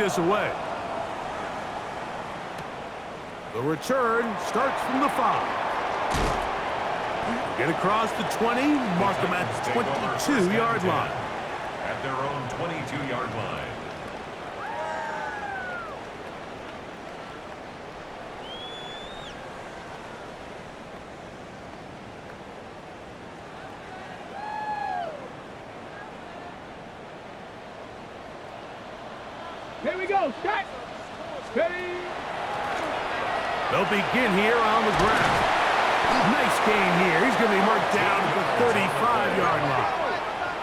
this away. The return starts from the 5. Get across the 20, mark them at the 22-yard line. At their own 22-yard line. Here we go, set, ready. They'll begin here on the ground. Nice gain here. He's going to be marked down at the 35-yard line.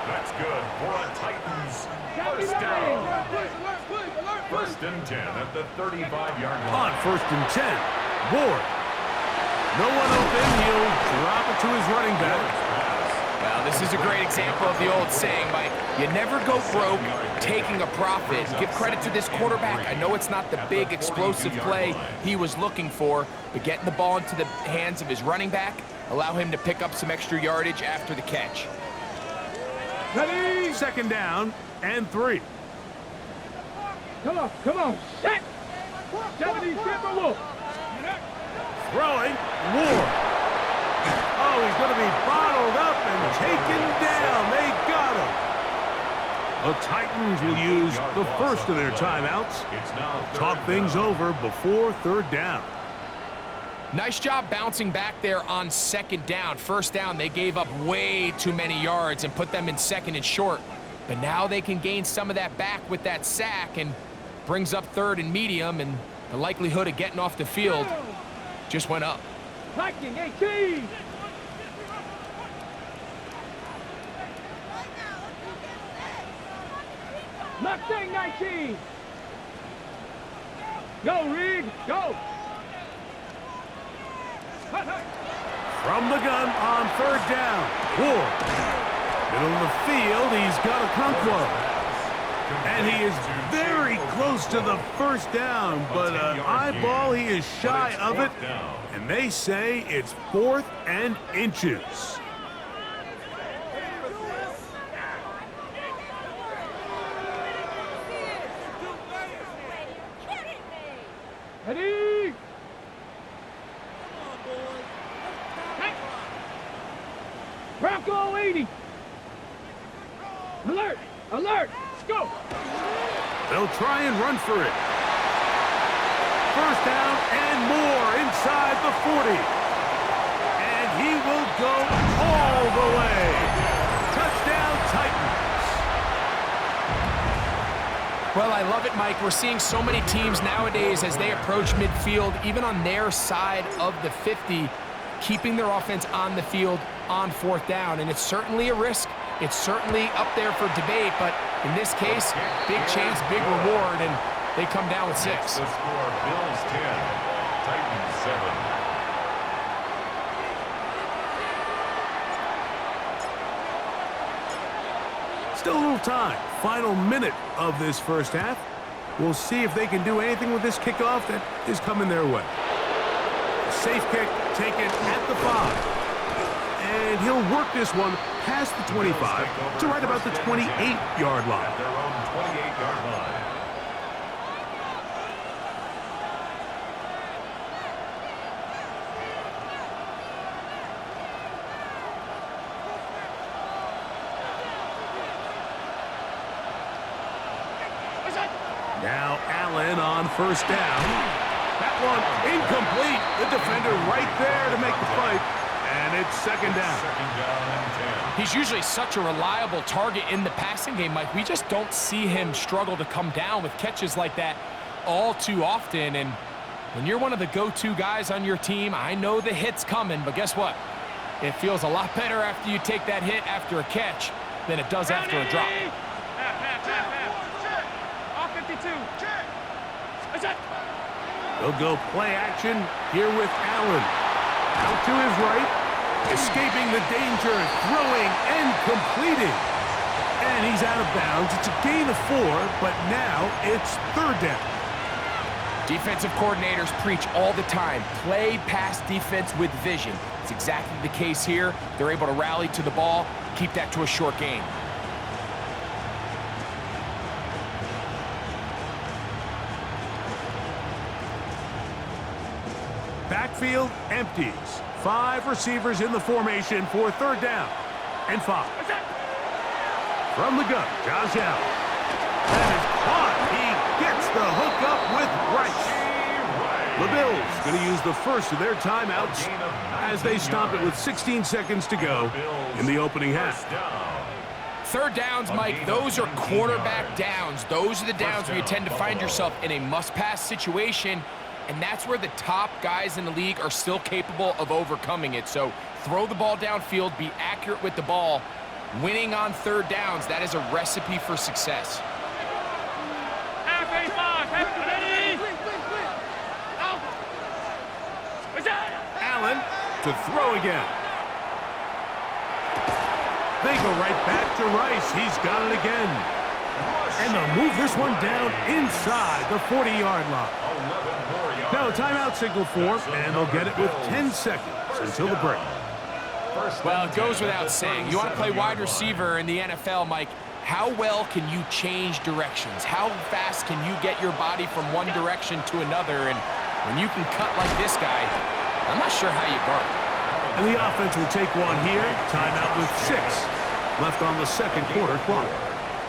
That's good for a Titans first down. First and 10 at the 35-yard line. On first and 10, Ward. No one open. He'll drop it to his running back. Well, this is a great example of the old saying, Mike. You never go broke taking a profit. Give credit to this quarterback. I know it's not the big explosive play he was looking for, but getting the ball into the hands of his running back, allow him to pick up some extra yardage after the catch. Ready? Second down and 3. Come on, set. 70, Wolf. Throwing, Ward. Oh, he's going to be bottled up and taken down. They got him. The Titans will use the first of their timeouts. Talk things over before third down. Nice job bouncing back there on second down. First down, they gave up way too many yards and put them in second and short. But now they can gain some of that back with that sack and brings up third and medium, and the likelihood of getting off the field just went up. Viking 18. Mustang 19. Go, Reed, go. From the gun on third down, Ward. Middle of the field, he's got a Conquo. And he is very close to the first down, but an eyeball, he is shy of it. And they say it's 4th and inches. Ready? Bronco 80. Alert! Alert! Let's go! They'll try and run for it. First down and more inside the 40. And he will go all the way. Touchdown, Titans. Well, I love it, Mike. We're seeing so many teams nowadays as they approach midfield, even on their side of the 50, keeping their offense on the field on fourth down. And it's certainly a risk. It's certainly up there for debate, but in this case, big chance, big reward, and they come down with 6. The score, Bills 10, Titans 7. Still a little time. Final minute of this first half. We'll see if they can do anything with this kickoff that is coming their way. Safe kick taken at the 5. And he'll work this one past the 25 to right about the 28-yard line. At their own 28-yard line. Now Allen on first down. That one incomplete. The defender right there to make the fight. And it's second down. Second down and 10. He's usually such a reliable target in the passing game, Mike. We just don't see him struggle to come down with catches like that all too often. And when you're one of the go-to guys on your team, I know the hit's coming, but guess what? It feels a lot better after you take that hit after a catch than it does after a drop. All 52. They'll go play action here with Allen. Out to his right, escaping the danger, throwing and completing. And he's out of bounds. It's a gain of 4, but now it's third down. Defensive coordinators preach all the time, play pass defense with vision. It's exactly the case here. They're able to rally to the ball, keep that to a short gain. Backfield empties. 5 receivers in the formation for 3rd down and 5. From the gun, Josh Allen. That is caught. He gets the hook up with Rice. The Bills going to use the first of their timeouts as they stop it with 16 seconds to go in the opening half. 3rd downs, Mike, those are quarterback downs. Those are the downs where you tend to find yourself in a must-pass situation, and that's where the top guys in the league are still capable of overcoming it. So throw the ball downfield, be accurate with the ball. Winning on 3rd downs, that is a recipe for success. Allen to throw again. They go right back to Rice. He's got it again. And they'll move this one down inside the 40-yard line. Now a timeout signal for them, and they'll get it with 10 seconds until the break. Well, it goes without saying. You want to play wide receiver in the NFL, Mike, how well can you change directions? How fast can you get your body from one direction to another? And when you can cut like this guy, I'm not sure how you guard it. And the offense will take one here. Timeout with 6 left on the 2nd quarter clock.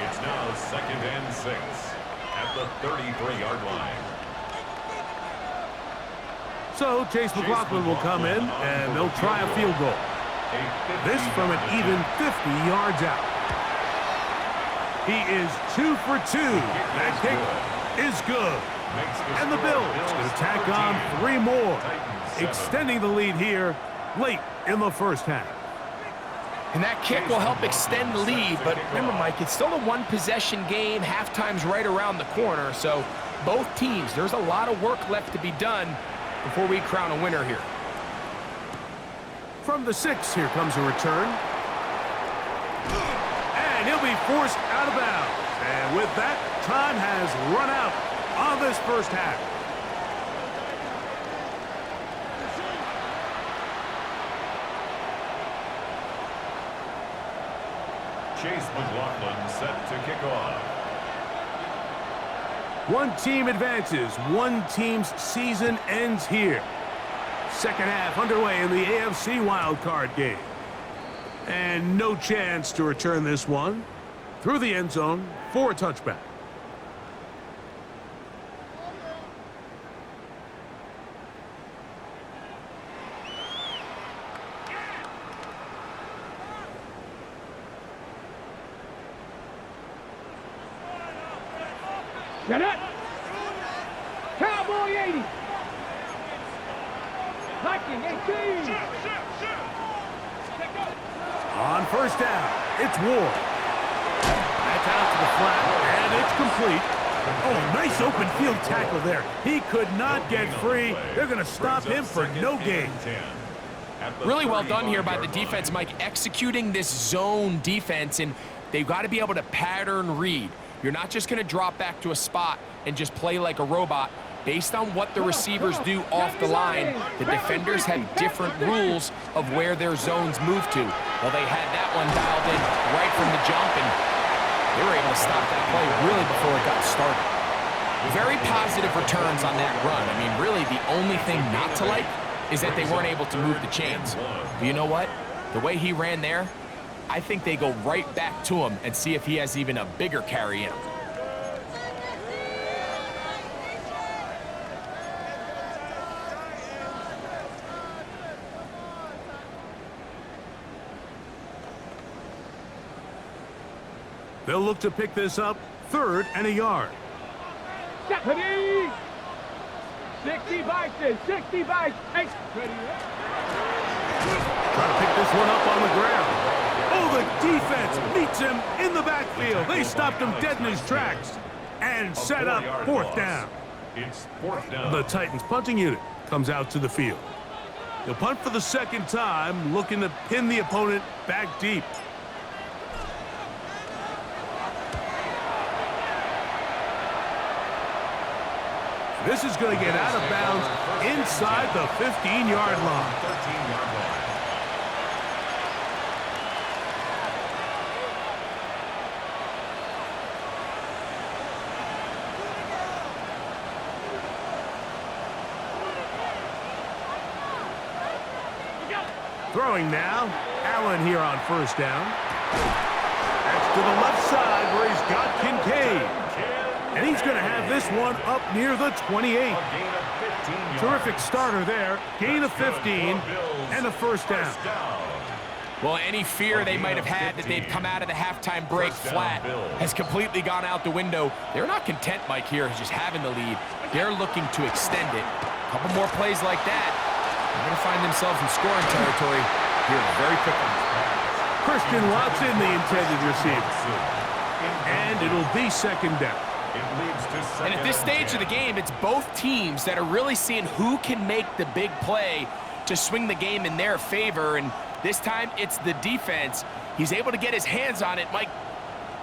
It's now 2nd and 6 at the 33-yard line. So Chase McLaughlin will come in, and they'll try a field goal. This from an even 50 yards out. He is 2 for 2. That kick is good. And the Bills going to tack on 3 more, extending the lead here late in the first half. And that kick will help extend the lead, but remember, Mike, it's still a 1-possession game. Halftime's right around the corner, so both teams, there's a lot of work left to be done before we crown a winner here. From the 6, here comes a return. And he'll be forced out of bounds. And with that, time has run out on this first half. Chase McLaughlin set to kick off. One team advances. One team's season ends here. Second half underway in the AFC wildcard game. And no chance to return this one through the end zone for a touchback. Get it! Cowboy 80! Viking 18! On first down, it's Ward. That's out to the flat, and it's complete. Oh, nice open field tackle there. He could not get free. They're going to stop him for no gain. Really well done here by the defense, Mike, executing this zone defense, and they've got to be able to pattern read. You're not just going to drop back to a spot and just play like a robot. Based on what the receivers do off the line, the defenders have different rules of where their zones move to. Well, they had that one dialed in right from the jump, and they were able to stop that play really before it got started. Very positive returns on that run. I mean, really, the only thing not to like is that they weren't able to move the chains. But you know what? The way he ran there, I think they go right back to him and see if he has even a bigger carry in him. They'll look to pick this up, 3rd and a yard. Ready! 60 Bison, 60 Bison, 8. Ready? Trying to pick this one up on the ground. Oh, the defense meets him in the backfield. They stopped him dead in his tracks and set up 4th down. It's 4th down. The Titans punting unit comes out to the field. They'll punt for the 2nd time, looking to pin the opponent back deep. This is going to get out of bounds inside the 15-yard line. 13-yard line. Throwing now. Allen here on first down. That's to the left side where he's got Kincaid. And he's going to have this one up near the 28. Terrific starter there. Gain of 15 and a first down. Well, any fear they might have had that they'd come out of the halftime break flat has completely gone out the window. They're not content, Mike, here, just having the lead. They're looking to extend it. A couple more plays like that, they're going to find themselves in scoring territory here very quickly. Christian Watson, the intended receiver. And it'll be second down. And at this stage of the game, it's both teams that are really seeing who can make the big play to swing the game in their favor. And this time, it's the defense. He's able to get his hands on it. Mike,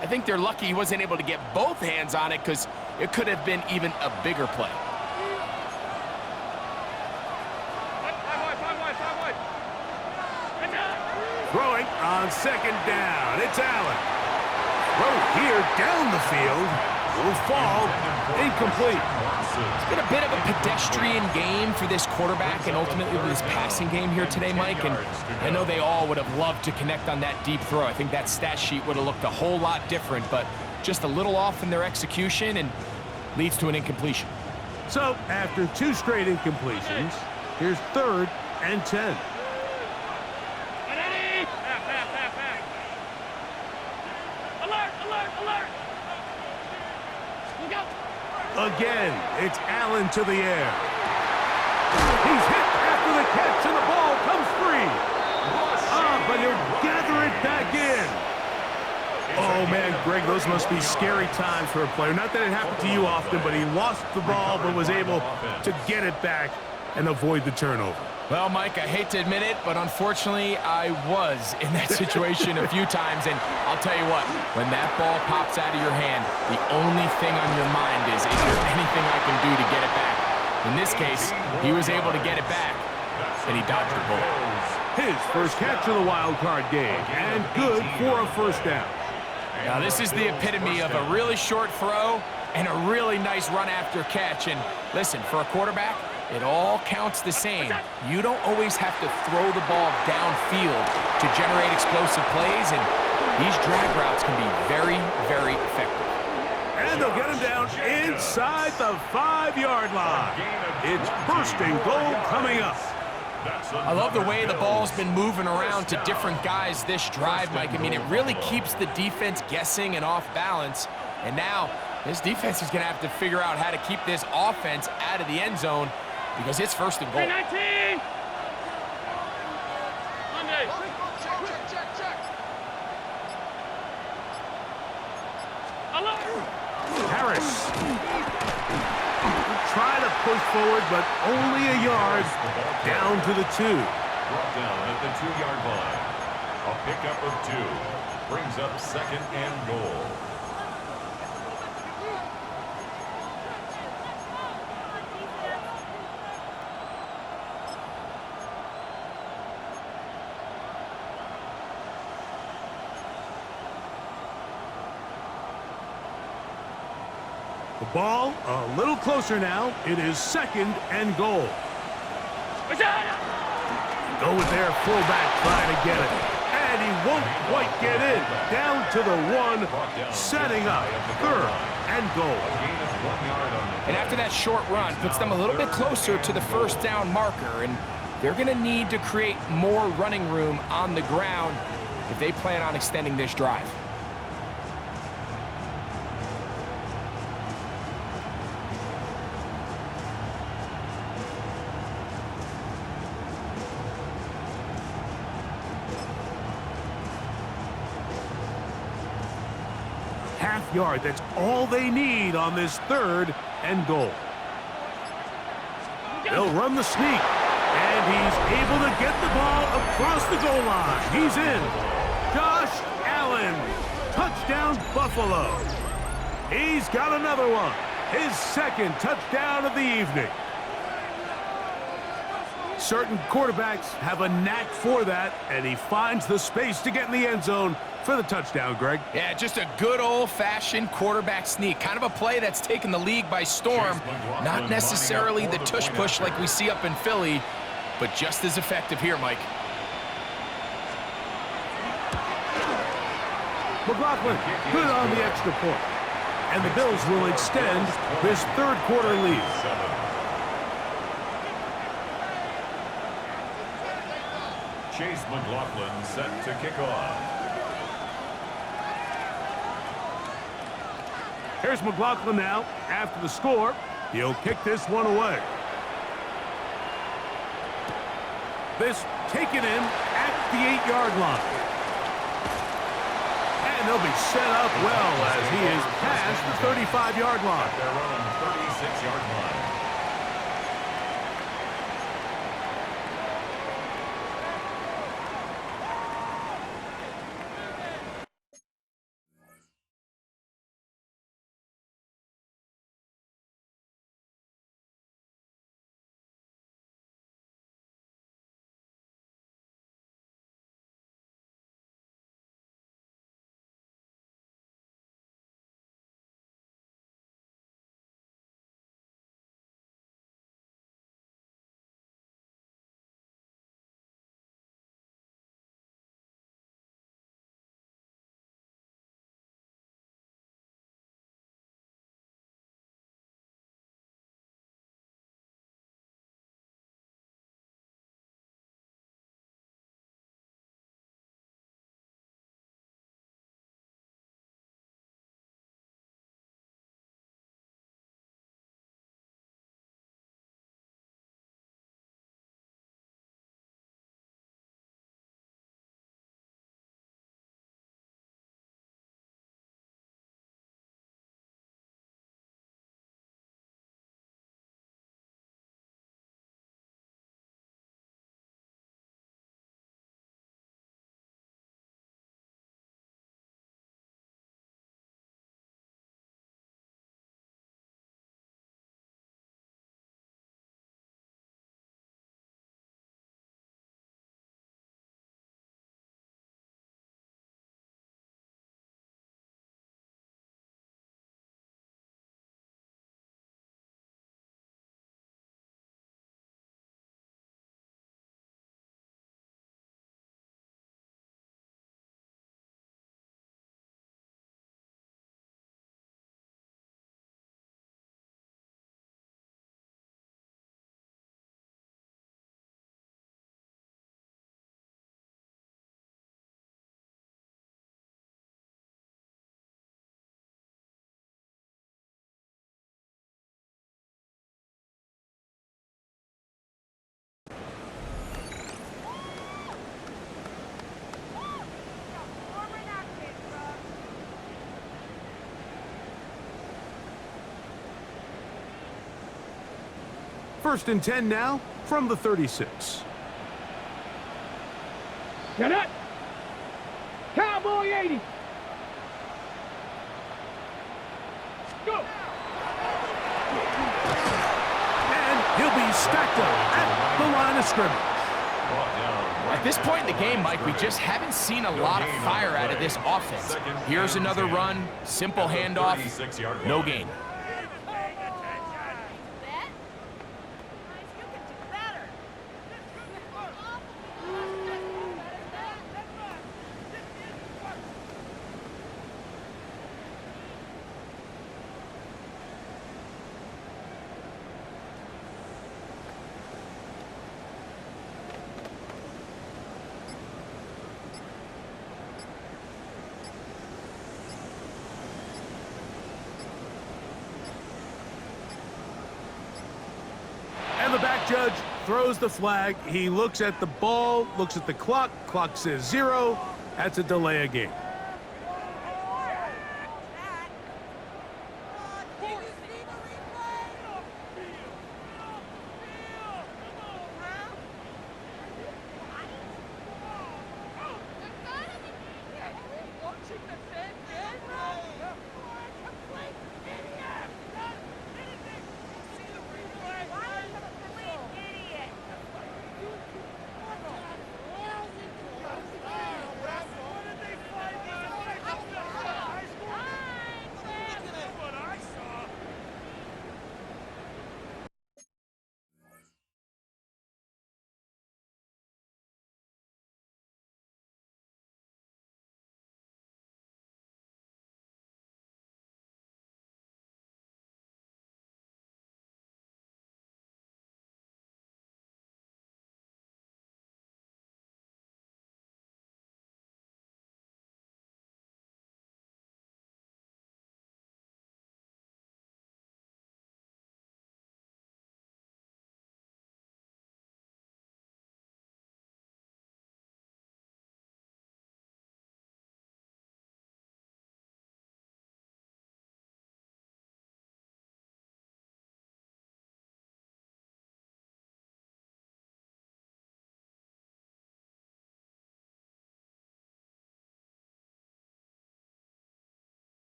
I think they're lucky he wasn't able to get both hands on it because it could have been even a bigger play. Throwing on second down. It's Allen. Throw here down the field. Will fall. Incomplete. It's been a bit of a pedestrian game for this quarterback and ultimately this passing game here today, Mike. And I know they all would have loved to connect on that deep throw. I think that stat sheet would have looked a whole lot different, but just a little off in their execution and leads to an incompletion. So after two straight incompletions, here's 3rd and 10. Again, it's Allen to the air. He's hit after the catch, and the ball comes free. But he'll gather it back in. Oh, man, Greg, those must be scary times for a player. Not that it happened to you often, but he lost the ball but was able to get it back and avoid the turnover. Well, Mike, I hate to admit it, but unfortunately, I was in that situation a few times, and I'll tell you what, when that ball pops out of your hand, the only thing on your mind is there anything I can do to get it back? In this case, he was able to get it back, and he dodged the bullet. His first catch of the wild card game, and good for a first down. Now, this is the epitome of a really short throw and a really nice run after catch, and listen, for a quarterback, it all counts the same. You don't always have to throw the ball downfield to generate explosive plays, and these drag routes can be very, very effective. And they'll get him down inside the 5-yard line. It's first and goal coming up. I love the way the ball's been moving around to different guys this drive, Mike. I mean, it really keeps the defense guessing and off balance. And now, this defense is going to have to figure out how to keep this offense out of the end zone because it's first and goal. 19! Monday. Check. Harris. Try to push forward, but only a yard. Down to the 2. Brought down at the 2-yard line. A pickup of 2. Brings up second and goal. The ball a little closer now. It is second and goal. Go with their fullback trying to get it. And he won't quite get in. Down to the 1, setting up 3rd and goal. And after that short run, puts them a little bit closer to the first down marker. And they're going to need to create more running room on the ground if they plan on extending this drive. Half yard, that's all they need on this 3rd and goal. They'll run the sneak, and he's able to get the ball across the goal line. He's in. Josh Allen, touchdown Buffalo. He's got another one, his 2nd touchdown of the evening. Certain quarterbacks have a knack for that, and he finds the space to get in the end zone for the touchdown, Greg. Yeah, just a good old-fashioned quarterback sneak. Kind of a play that's taken the league by storm. Not necessarily the tush-push like we see up in Philly, but just as effective here, Mike. McLaughlin, good on the extra point. And the Bills will extend this third quarter lead. Chase McLaughlin set to kick off. Here's McLaughlin now. After the score, he'll kick this one away. This taken in at the 8-yard line. And they'll be set up well as he is past the 35-yard line. They're running 36-yard line. First and 10 now from the 36. Get it! Cowboy 80! Go! And he'll be stacked up at the line of scrimmage. Brought At this point in the game, Mike, we just haven't seen a lot of fire out of this offense. Here's another run, simple handoff, no gain. The back judge throws the flag. He looks at the ball, looks at the clock. Clock says 0. That's a delay of game.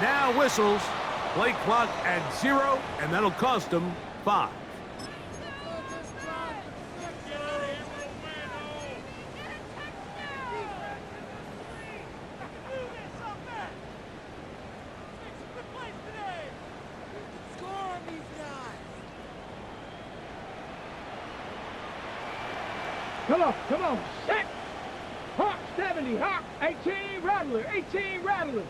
Now whistles. Play clock at 0, and that'll cost them 5. Come on, set! Hawk 70, Hawk 18, Rattler, 18, Rattler.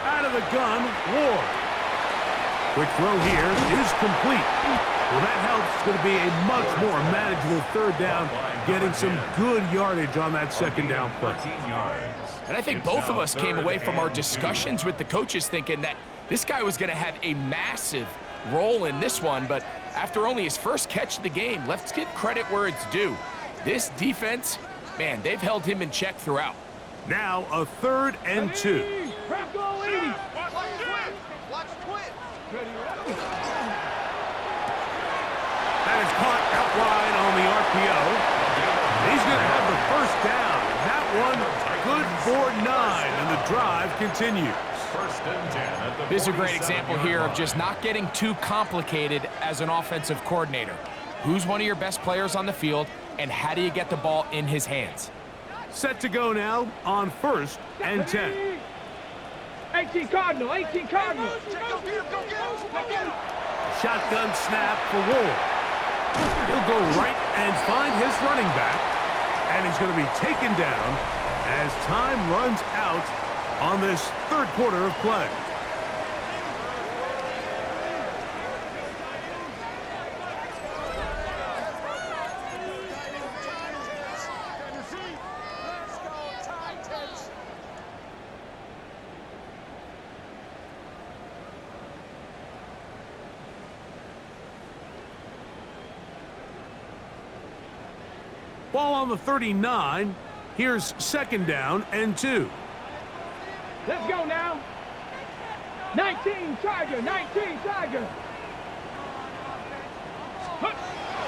Out of the gun, Ward. Quick throw here is complete. Well, that helps. It's going to be a much more manageable third down, getting some good yardage on that second down play. And I think both of us came away from our discussions with the coaches thinking that this guy was going to have a massive role in this one, but after only his first catch of the game, let's give credit where it's due. This defense, man, they've held him in check throughout. Now a 3rd and 2. That is caught out wide on the RPO. He's going to have the first down. That one good for 9, and the drive continues. This is a great example here of just not getting too complicated as an offensive coordinator. Who's one of your best players on the field, and how do you get the ball in his hands? Set to go now on 1st and 10. 18 Cardinal, 18 Cardinal. Shotgun snap for Ward. He'll go right and find his running back, and he's going to be taken down as time runs out on this 3rd quarter of play. Ball on the 39. Here's 2nd down and 2. Let's go now. 19 Tiger, 19 Tiger.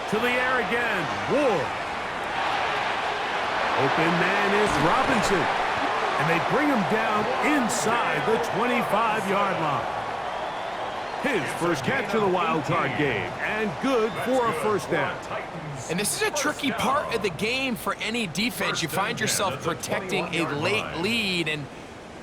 To the air again, Ward. Open man is Robinson. And they bring him down inside the 25-yard line. His first catch of the wild card game, and good for a first down. And this is a tricky part of the game for any defense. You find yourself protecting a late lead, and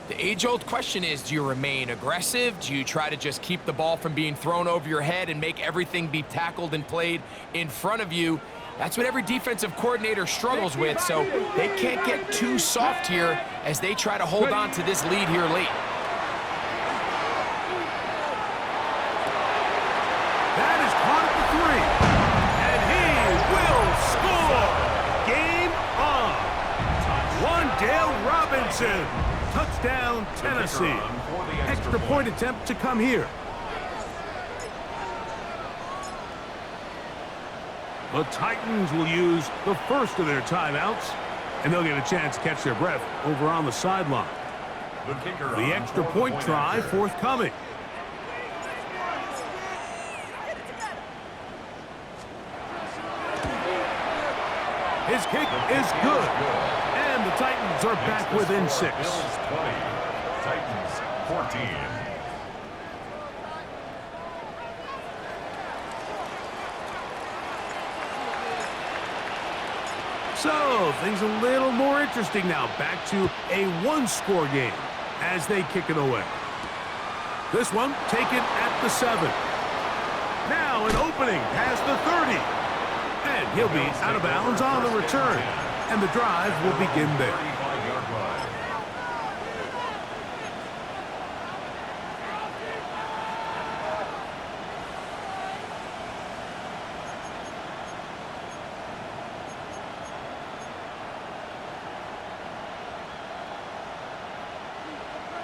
the age-old question is, do you remain aggressive? Do you try to just keep the ball from being thrown over your head and make everything be tackled and played in front of you? That's what every defensive coordinator struggles with, so they can't get too soft here as they try to hold on to this lead here late. That is caught at the 3. And he will score. Game on. Wandale Robinson. Touchdown, Tennessee. Extra point attempt to come here. The Titans will use the first of their timeouts, and they'll get a chance to catch their breath over on the sideline. The extra point try forthcoming. His kick is good, and the Titans are back within 6. Titans 14. So, things a little more interesting now. Back to a one-score game as they kick it away. This one taken at the 7. Now an opening past the 30. And he'll be out of bounds on the return. And the drive will begin there.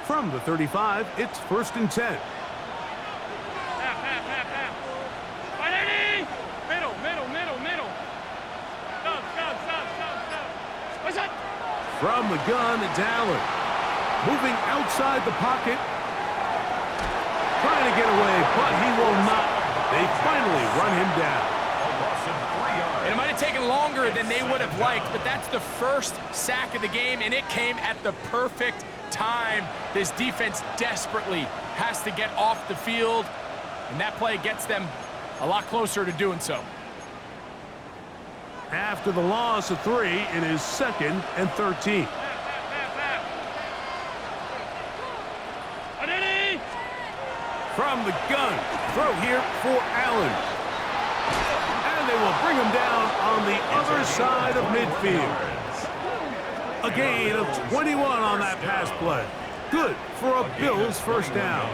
From the 35, it's 1st and 10. From the gun, it's Allen. Moving outside the pocket. Trying to get away, but he will not. They finally run him down. And it might have taken longer than they would have liked, but that's the first sack of the game, and it came at the perfect time. This defense desperately has to get off the field, and that play gets them a lot closer to doing so. After the loss of 3, it is 2nd and 13. From the gun, throw here for Allen. And they will bring him down on the other side of midfield. A gain of 21 on that pass play. Good for a Bills first down.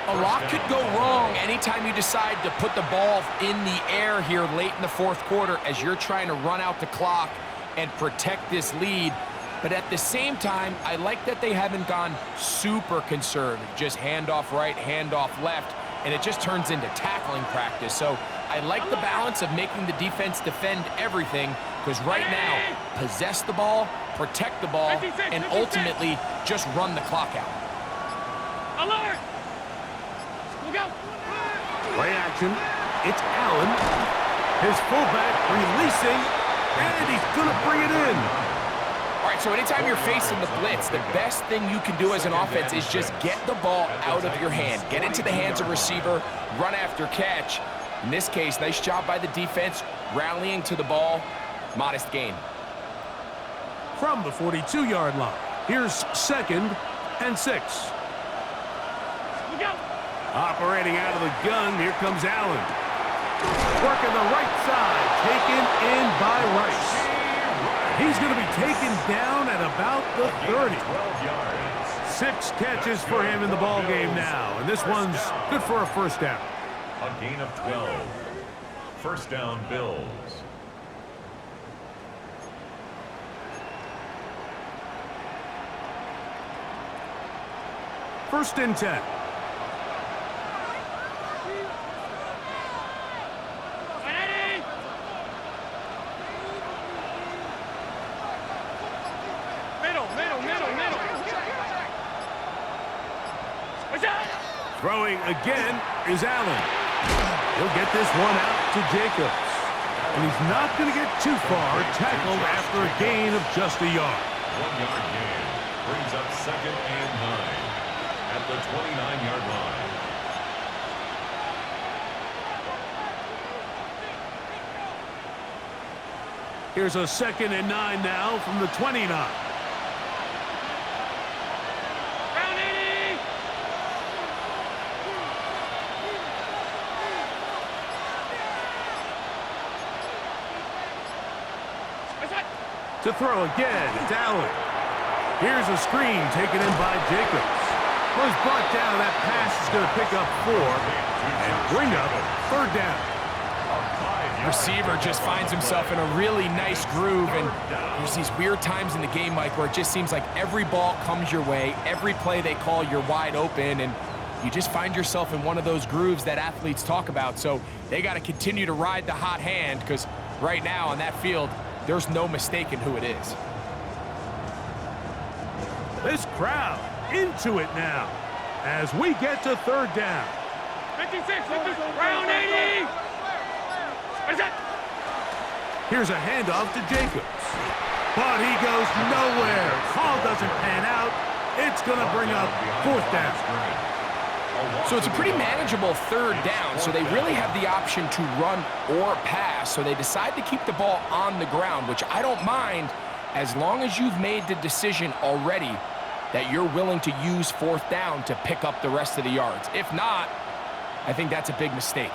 A lot could go wrong anytime you decide to put the ball in the air here late in the fourth quarter as you're trying to run out the clock and protect this lead. But at the same time, I like that they haven't gone super conservative, just handoff right, handoff left, and it just turns into tackling practice. So I like the balance of making the defense defend everything, because right now, possess the ball, protect the ball, and ultimately just run the clock out. Alert! Look out! Play action. It's Allen. His fullback releasing, and he's going to bring it in. All right, so anytime you're facing the blitz, the best thing you can do as an offense is just get the ball out of your hand. Get into the hands of receiver, run after catch. In this case, nice job by the defense, rallying to the ball. Modest gain. From the 42-yard line, here's 2nd and 6. Look out! Operating out of the gun, here comes Allen. Working the right side, taken in by Rice. He's going to be taken down at about the 30. 12 yards. 6 catches for him in the ball game now, and this one's good for a first down. A gain of 12. First down, Bills. First and 10. Throwing again is Allen. He'll get this one out to Jacobs. And he's not going to get too far, tackled after a gain of just a yard. 1 yard gain brings up 2nd and 9 at the 29-yard line. Here's a 2nd and 9 now from the 29. To throw again, it's Allen. Here's a screen taken in by Jacobs. Was brought down. That pass is going to pick up 4 and bring up 3rd down. Receiver just finds himself in a really nice groove, and there's these weird times in the game, Mike, where it just seems like every ball comes your way, every play they call, you're wide open, and you just find yourself in one of those grooves that athletes talk about. So they got to continue to ride the hot hand, because right now on that field, there's no mistaking who it is. This crowd into it now as we get to 3rd down. 56, round 80! Here's a handoff to Jacobs. But he goes nowhere. Call doesn't pan out. It's going to bring up 4th down. So it's a pretty manageable 3rd down, so they really have the option to run or pass, so they decide to keep the ball on the ground, which I don't mind as long as you've made the decision already that you're willing to use 4th down to pick up the rest of the yards. If not, I think that's a big mistake.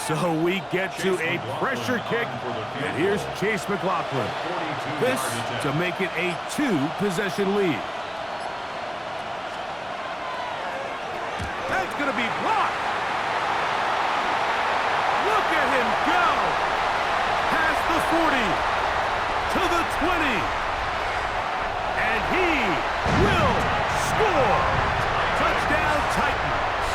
So we get to a pressure kick, and here's Chase McLaughlin. This to make it a 2-possession lead. That's going to be blocked. Look at him go. Past the 40 to the 20. And he will score. Touchdown Titans.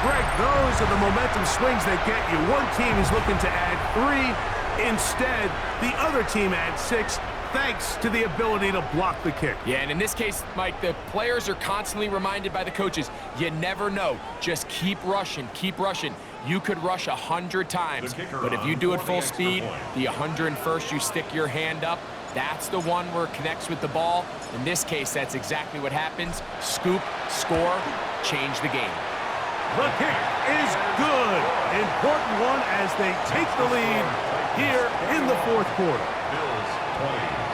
Greg, those are the momentum swings that get you. One team is looking to add 3. Instead, the other team adds 6. thanks to the ability to block the kick. Yeah, and in this case, Mike, the players are constantly reminded by the coaches, you never know. Just keep rushing, keep rushing. You could rush 100 times, but if you do it full speed, the 101st, you stick your hand up, that's the one where it connects with the ball. In this case, that's exactly what happens. Scoop, score, change the game. The kick is good. Important one as they take the lead here in the fourth quarter. Bills 20.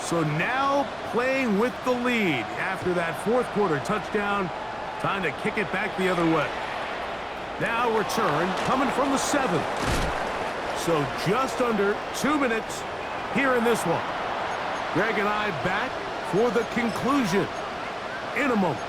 So now playing with the lead after that fourth quarter touchdown. Time to kick it back the other way. Now return coming from the 7th. So just under 2 minutes here in this one. Greg and I back for the conclusion in a moment.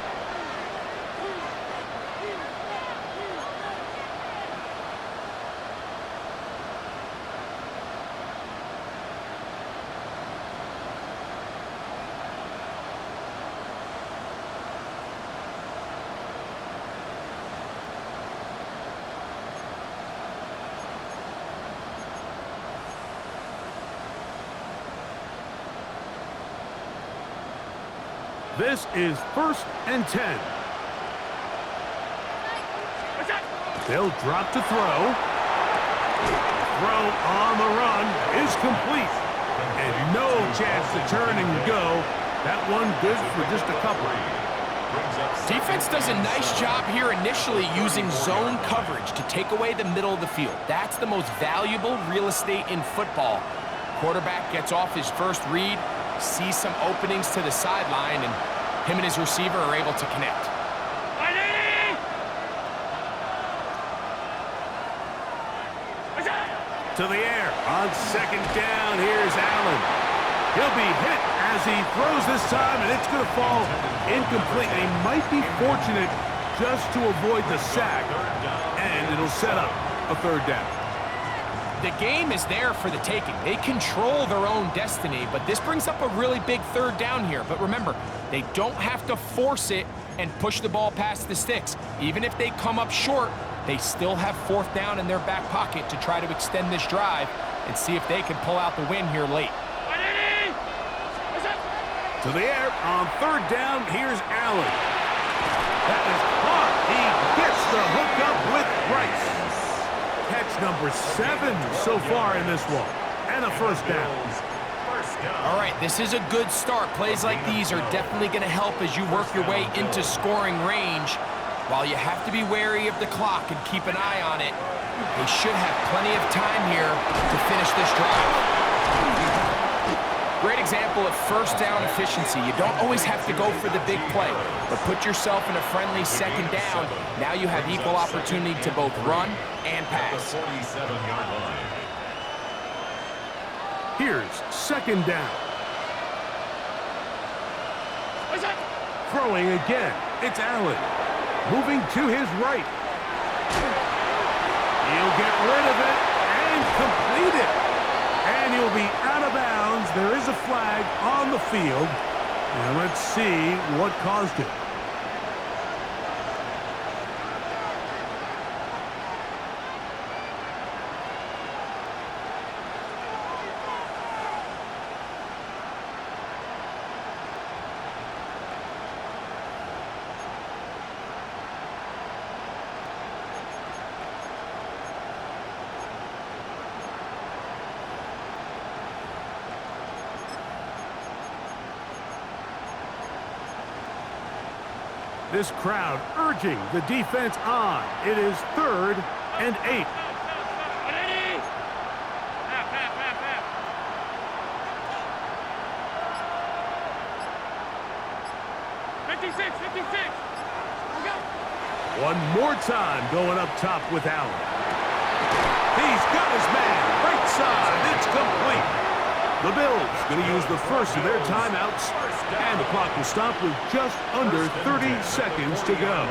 This is 1st and 10. They'll drop to throw. Throw on the run is complete. And no chance to turn and go. That one good for just a couple. Defense does a nice job here initially using zone coverage to take away the middle of the field. That's the most valuable real estate in football. Quarterback gets off his first read, sees some openings to the sideline, and him and his receiver are able to connect. To the air on 2nd down. Here's Allen. He'll be hit as he throws this time, and it's going to fall incomplete. They might be fortunate just to avoid the sack, and it'll set up a 3rd down. The game is there for the taking. They control their own destiny, but this brings up a really big 3rd down here. But remember, they don't have to force it and push the ball past the sticks. Even if they come up short, they still have 4th down in their back pocket to try to extend this drive and see if they can pull out the win here late. To the air on 3rd down. Here's Allen. That is caught. He gets the hookup with Bryce. Catch number 7 so far in this one. And a 1st down. All right, this is a good start. Plays like these are definitely going to help as you work your way into scoring range. While you have to be wary of the clock and keep an eye on it, they should have plenty of time here to finish this drive. Great example of 1st down efficiency. You don't always have to go for the big play, but put yourself in a friendly 2nd down. Now you have equal opportunity to both run and pass. Here's 2nd down. Throwing again. It's Allen. Moving to his right. He'll get rid of it and complete it. And he'll be out of bounds. There is a flag on the field. And let's see what caused it. This crowd urging the defense on. It is 3rd and 8. One more time going up top with Allen. He's got his man. Right side. It's complete. The Bills going to use the first of their timeouts, and the clock will stop with just under 30 seconds to go.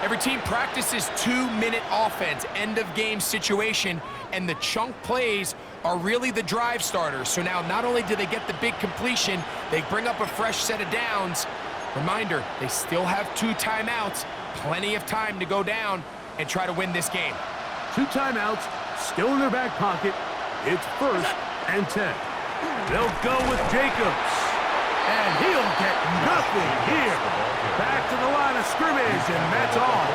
Every team practices 2-minute offense, end-of-game situation, and the chunk plays are really the drive starters. So now not only do they get the big completion, they bring up a fresh set of downs. Reminder, they still have 2 timeouts, plenty of time to go down and try to win this game. 2 timeouts, still in their back pocket. It's 1st and 10. They'll go with Jacobs. And he'll get nothing here. Back to the line of scrimmage, and that's all.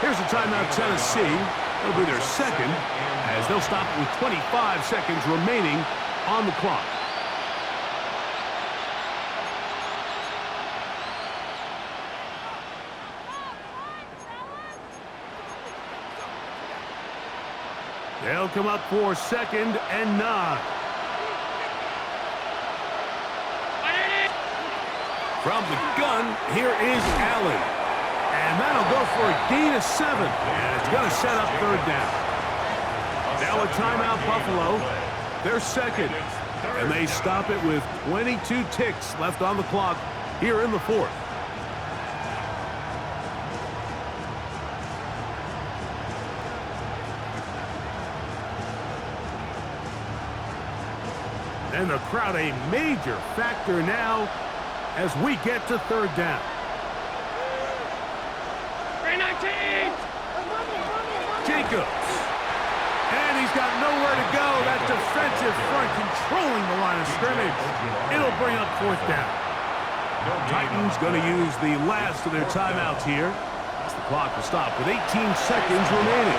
Here's a timeout, Tennessee. It'll be their 2nd, as they'll stop it with 25 seconds remaining on the clock. They'll come up for 2nd and 9. From the gun, here is Allen. And that'll go for a gain of 7. And it's going to set up 3rd down. Now a timeout, Buffalo. They're 2nd. And they stop it with 22 ticks left on the clock here in the 4th. And the crowd a major factor now as we get to 3rd down. 319! Jacobs. And he's got nowhere to go. That defensive front controlling the line of scrimmage. It'll bring up 4th down. Titans going to use the last of their timeouts here. As the clock will stop with 18 seconds remaining.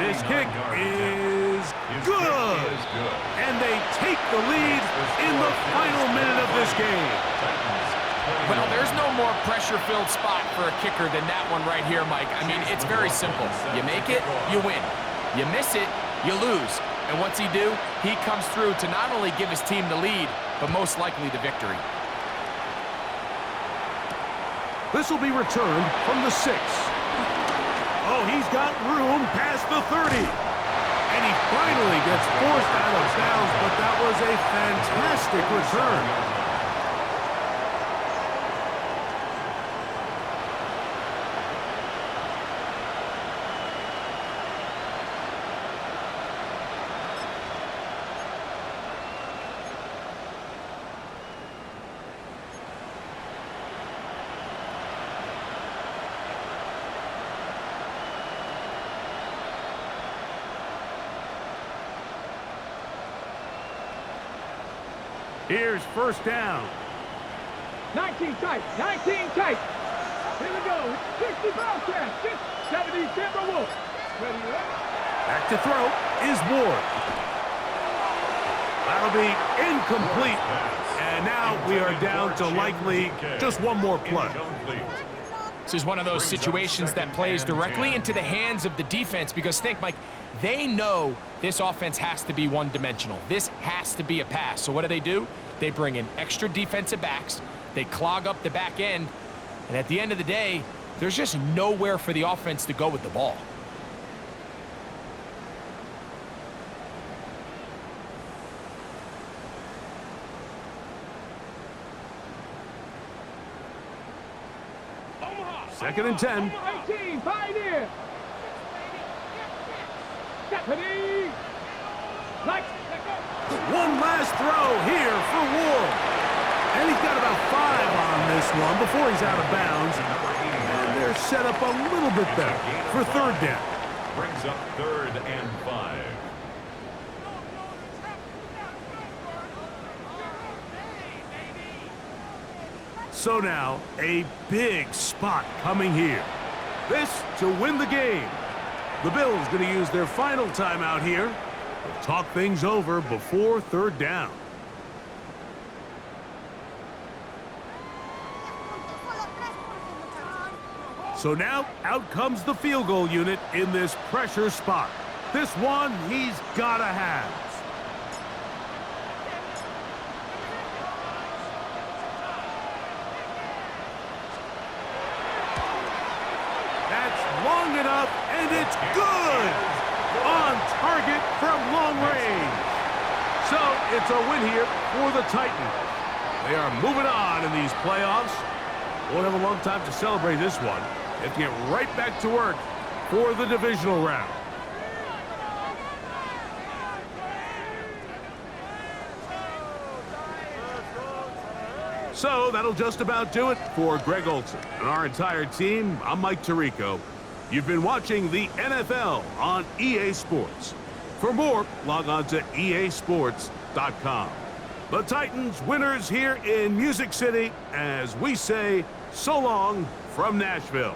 This kick is good. And they take the lead in the final minute of this game. Well, there's no more pressure-filled spot for a kicker than that one right here, Mike. I mean, it's very simple. You make it, you win. You miss it, you lose. And what's he do? He comes through to not only give his team the lead, but most likely the victory. This will be returned from the 6. Oh, he's got room past the 30. And he finally gets forced out of bounds, but that was a fantastic return. Here's 1st down. 19 tight, 19 tight. Here we go. 60 Bobcats, 70 Timberwolves. Ready to run? Back to throw is Ward. That'll be incomplete. And now we are down to likely just one more play. This is one of those situations that plays directly into the hands of the defense because think, Mike, they know this offense has to be one-dimensional. This has to be a pass. So what do? They bring in extra defensive backs. They clog up the back end. And at the end of the day, there's just nowhere for the offense to go with the ball. Second and 10. 18, Pioneer. Stephanie. Like. One last throw here for Ward. And he's got about 5 on this one before he's out of bounds. And they're set up a little bit better for 3rd down. Brings up 3rd and 5. So now, a big spot coming here. This to win the game. The Bills going to use their final timeout here to talk things over before 3rd down. So now, out comes the field goal unit in this pressure spot. This one he's got to have. Long enough, and it's good! On target from long range. So, it's a win here for the Titans. They are moving on in these playoffs. Won't have a long time to celebrate this one. They have to get right back to work for the divisional round. So that'll just about do it for Greg Olson and our entire team. I'm Mike Tirico. You've been watching the NFL on EA Sports. For more, log on to easports.com. The Titans winners here in Music City as we say so long from Nashville.